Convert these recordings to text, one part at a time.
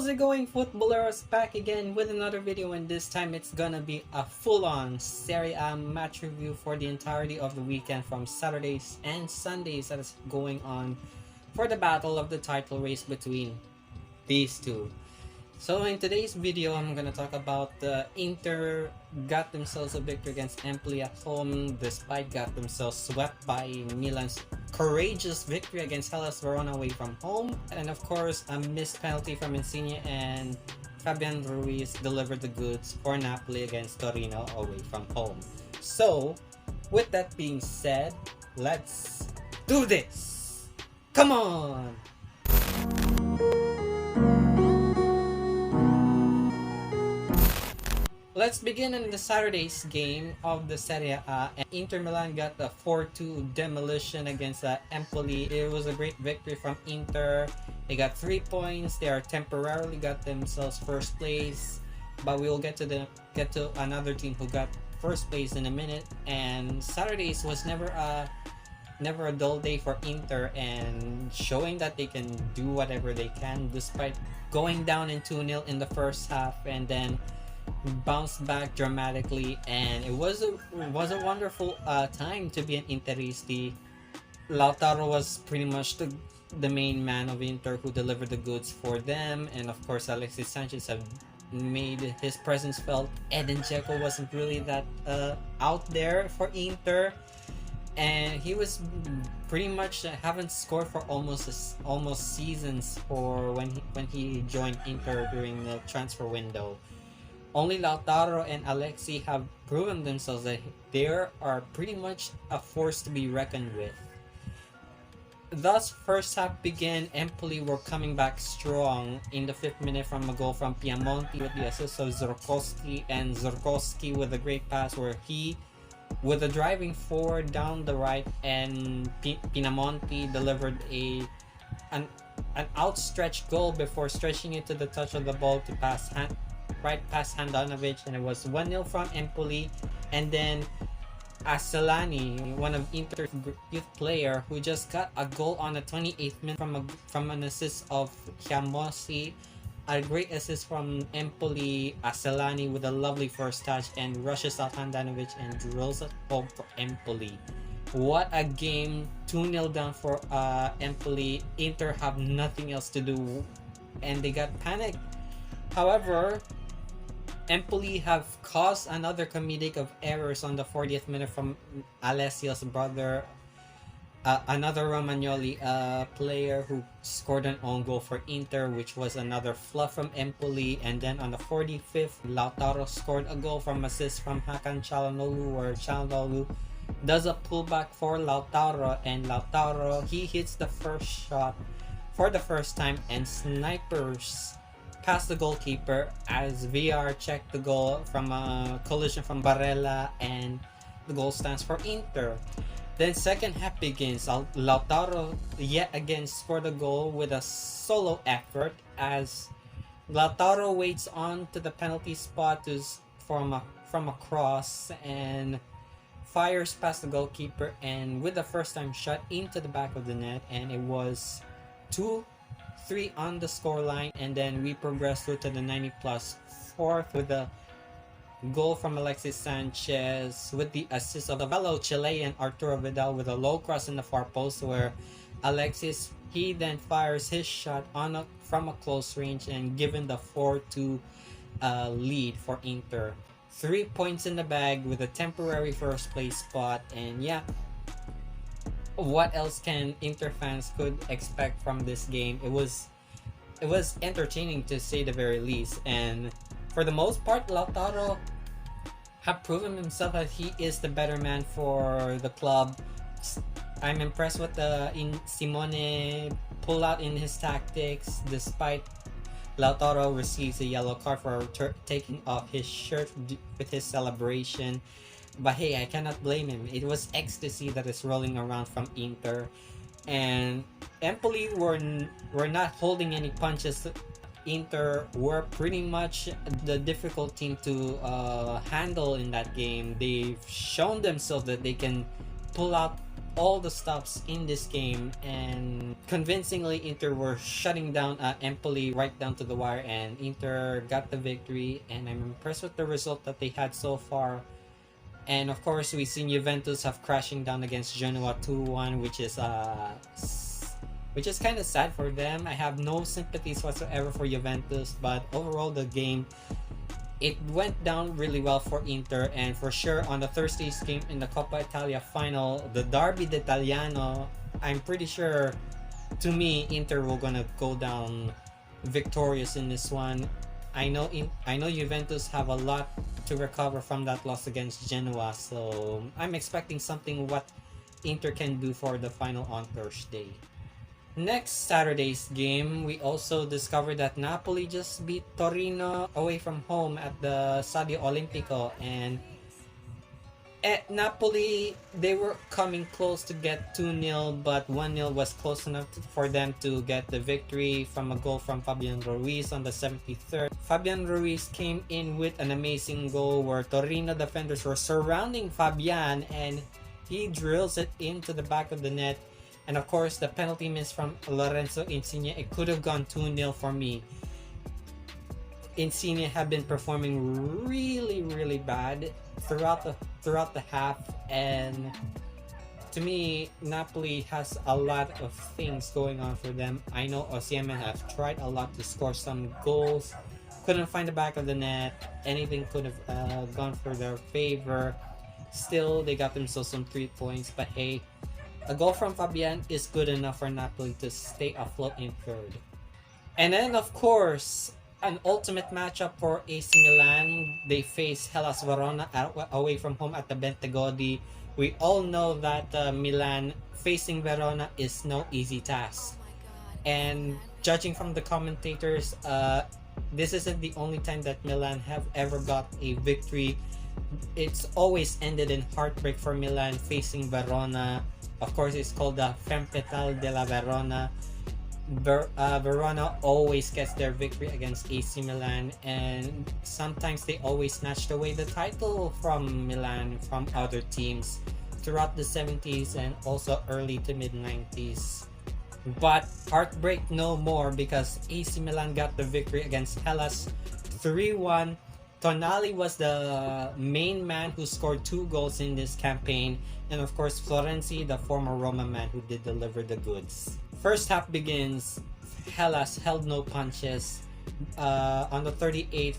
How's it going, footballers? Back again with another video, and this time it's gonna be a full-on Serie A match review for the entirety of the weekend from Saturdays and Sundays that is going on for the battle of the title race between these two. So in today's video, I'm gonna talk about Inter got themselves a victory against Empoli at home despite got themselves swept by Milan's courageous victory against Hellas Verona away from home, and of course a missed penalty from Insigne and Fabian Ruiz delivered the goods for Napoli against Torino away from home. So with that being said, let's do this! Come on! Let's begin in the Saturday's game of the Serie A. Inter Milan got a 4-2 demolition against Empoli. It was a great victory from Inter. They got 3 points. They are temporarily got themselves first place, but we will get to another team who got first place in a minute. And Saturdays was never a dull day for Inter, and showing that they can do whatever they can despite going down in 2-0 in the first half, and then bounced back dramatically. And it was a wonderful time to be an Interisti. Lautaro was pretty much the main man of Inter who delivered the goods for them, and of course Alexis Sanchez have made his presence felt. Edin Dzeko wasn't really that out there for Inter, and he was pretty much haven't scored for almost seasons for when he joined Inter during the transfer window. Only Lautaro and Alexi have proven themselves that they are pretty much a force to be reckoned with. Thus, first half began. Empoli were coming back strong in the 5th minute from a goal from Piemonte with the assist of Zorkowski, and Zorkowski with a great pass where he, with a driving forward down the right, and Piemonte delivered an outstretched goal before stretching it to the touch of the ball to pass right past Handanovic, and it was 1-0 from Empoli. And then Asellani, one of Inter's youth player, who just got a goal on the 28th minute from an assist of Chiamosi. A great assist from Empoli. Asellani with a lovely first touch and rushes out Handanovic and drills it home for Empoli. What a game! 2-0 down for Empoli. Inter have nothing else to do, and they got panicked. However, Empoli have caused another comedic of errors on the 40th minute from Alessio's brother, another Romagnoli player who scored an own goal for Inter, which was another fluff from Empoli. And then on the 45th, Lautaro scored a goal from assist from Hakan Çalhanoğlu, where Çalhanoğlu does a pullback for Lautaro, and Lautaro, he hits the first shot for the first time and snipers past the goalkeeper as VR checked the goal from a collision from Barella, and the goal stands for Inter. Then second half begins. Lautaro yet again scored a goal with a solo effort as Lautaro waits on to the penalty spot from a cross and fires past the goalkeeper, and with the first time shot into the back of the net, and it was 2-3 on the scoreline. And then we progress through to the 90+4 with a goal from Alexis Sanchez with the assist of the fellow Chilean Arturo Vidal with a low cross in the far post, where Alexis, he then fires his shot from a close range and given the 4-2 lead for Inter. 3 points in the bag with a temporary first place spot. And yeah, what else can Inter fans could expect from this game? It was entertaining to say the very least, and for the most part Lautaro have proven himself that he is the better man for the club. I'm impressed with the Simone pull out in his tactics, despite Lautaro receives a yellow card for taking off his shirt with his celebration. But hey, I cannot blame him. It was ecstasy that is rolling around from Inter. And Empoli were not holding any punches. Inter were pretty much the difficult team to handle in that game. They've shown themselves that they can pull out all the stops in this game, and convincingly Inter were shutting down Empoli right down to the wire, and Inter got the victory, and I'm impressed with the result that they had so far. And of course, we've seen Juventus have crashing down against Genoa 2-1, which is kind of sad for them. I have no sympathies whatsoever for Juventus, but overall the game, it went down really well for Inter, and for sure on the Thursday's game in the Coppa Italia final, the Derby d'Italiano, I'm pretty sure, to me, Inter will gonna go down victorious in this one. I know Juventus have a lot to recover from that loss against Genoa, so I'm expecting something what Inter can do for the final on Thursday. Next Saturday's game, we also discovered that Napoli just beat Torino away from home at the Stadio Olimpico, and at Napoli, they were coming close to get 2-0, but 1-0 was close enough for them to get the victory from a goal from Fabian Ruiz on the 73rd. Fabian Ruiz came in with an amazing goal where Torino defenders were surrounding Fabian, and he drills it into the back of the net. And of course, the penalty miss from Lorenzo Insigne, it could have gone 2-0 for me. Insigne had been performing really bad throughout the half, and to me, Napoli has a lot of things going on for them. I know Osimhen have tried a lot to score some goals, couldn't find the back of the net, anything could have gone for their favor. Still, they got themselves some 3 points, but hey, a goal from Fabian is good enough for Napoli to stay afloat in third. And then, of course, an ultimate matchup for AC Milan. They face Hellas Verona away from home at the Bentegodi. We all know that Milan facing Verona is no easy task. And judging from the commentators, this isn't the only time that Milan have ever got a victory. It's always ended in heartbreak for Milan facing Verona. Of course, it's called the Fempetal della Verona. Verona always gets their victory against AC Milan, and sometimes they always snatched away the title from Milan from other teams throughout the 70s and also early to mid 90s. But heartbreak no more, because AC Milan got the victory against Hellas 3-1. Tonali was the main man who scored 2 goals in this campaign, and of course Florenzi, the former Roma man who did deliver the goods. First half begins, Hellas held no punches. On the 38th,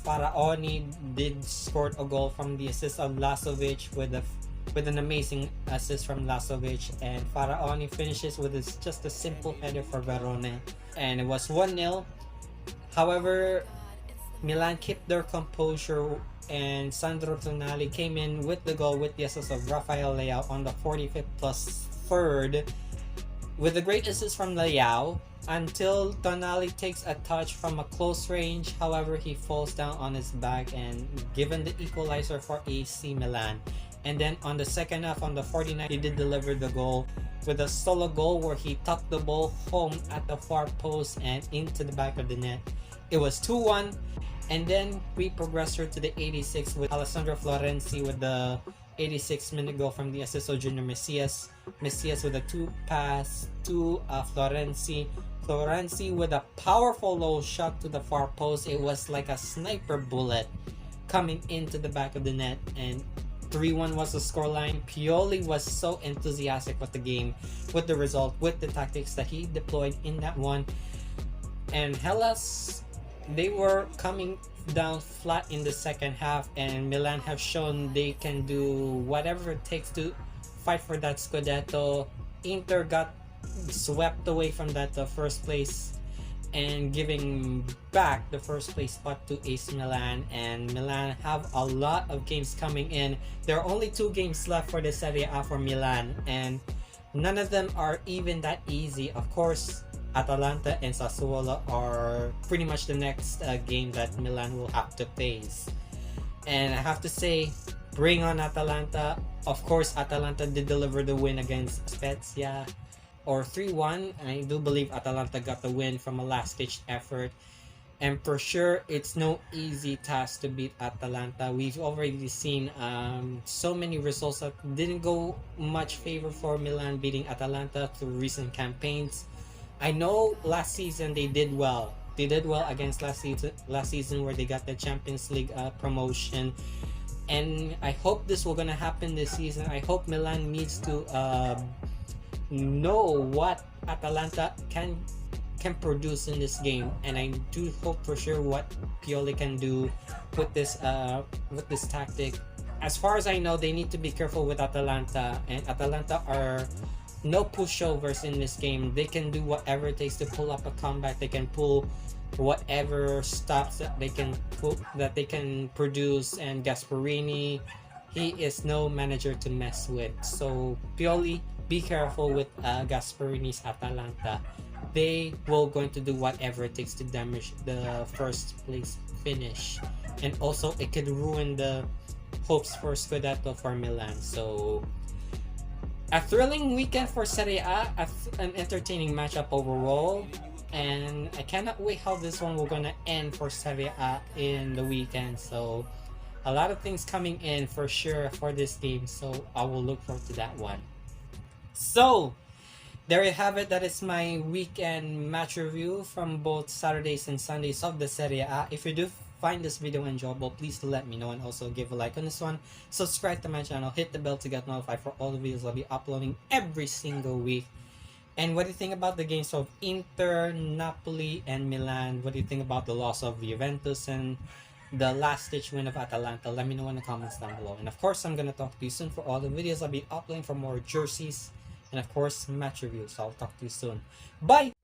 Faraoni did score a goal from the assist of Lazovic with an amazing assist from Lazovic, and Faraoni finishes with just a simple header for Verona, and it was 1-0. However, Milan kept their composure, and Sandro Tonali came in with the goal with the assist of Rafael Leao on the 45th plus 3rd, with a great assist from Leao until Tonali takes a touch from a close range. However, he falls down on his back and given the equalizer for AC Milan. And then on the second half, on the 49th, he did deliver the goal with a solo goal where he tucked the ball home at the far post and into the back of the net. It was 2-1, and then we progressed her to the 86th with Alessandro Florenzi with the 86-minute goal from the assist of Junior Messias. Messias with a 2-pass to Florenzi. Florenzi with a powerful low shot to the far post. It was like a sniper bullet coming into the back of the net, and 3-1 was the scoreline. Pioli was so enthusiastic with the game, with the result, with the tactics that he deployed in that one. And Hellas, they were coming down flat in the second half, and Milan have shown they can do whatever it takes to fight for that Scudetto. Inter got swept away from that first place and giving back the first place spot to AC Milan, and Milan have a lot of games coming in. There are only 2 games left for the Serie A for Milan, and none of them are even that easy. Of course, Atalanta and Sassuolo are pretty much the next game that Milan will have to face. And I have to say, bring on Atalanta. Of course, Atalanta did deliver the win against Spezia, or 3-1. I do believe Atalanta got the win from a last-ditch effort. And for sure, it's no easy task to beat Atalanta. We've already seen so many results that didn't go much favor for Milan beating Atalanta through recent campaigns. I know last season they did well. They did well against last season where they got the Champions League promotion. And I hope this will gonna happen this season. I hope Milan needs to know what Atalanta can produce in this game, and I do hope for sure what Pioli can do with this tactic. As far as I know, they need to be careful with Atalanta, and Atalanta are no pushovers in this game. They can do whatever it takes to pull up a comeback. They can pull whatever stops that they can produce, and Gasparini, he is no manager to mess with. So Pioli, be careful with Gasparini's Atalanta. They will going to do whatever it takes to damage the first place finish, and also it could ruin the hopes for Scudetto for Milan. So a thrilling weekend for Serie A, an entertaining matchup overall, and I cannot wait how this one will gonna end for Serie A in the weekend. So a lot of things coming in for sure for this game, so I will look forward to that one. So there you have it. That is my weekend match review from both Saturdays and Sundays of the Serie A. If you do find this video enjoyable, please do let me know, and also give a like on this one. Subscribe to my channel, hit the bell to get notified for all the videos I'll be uploading every single week. And what do you think about the games of Inter, Napoli, and Milan? What do you think about the loss of Juventus and the last-ditch win of Atalanta? Let me know in the comments down below. And of course, I'm gonna talk to you soon for all the videos I'll be uploading for more jerseys and of course match reviews. So I'll talk to you soon. Bye!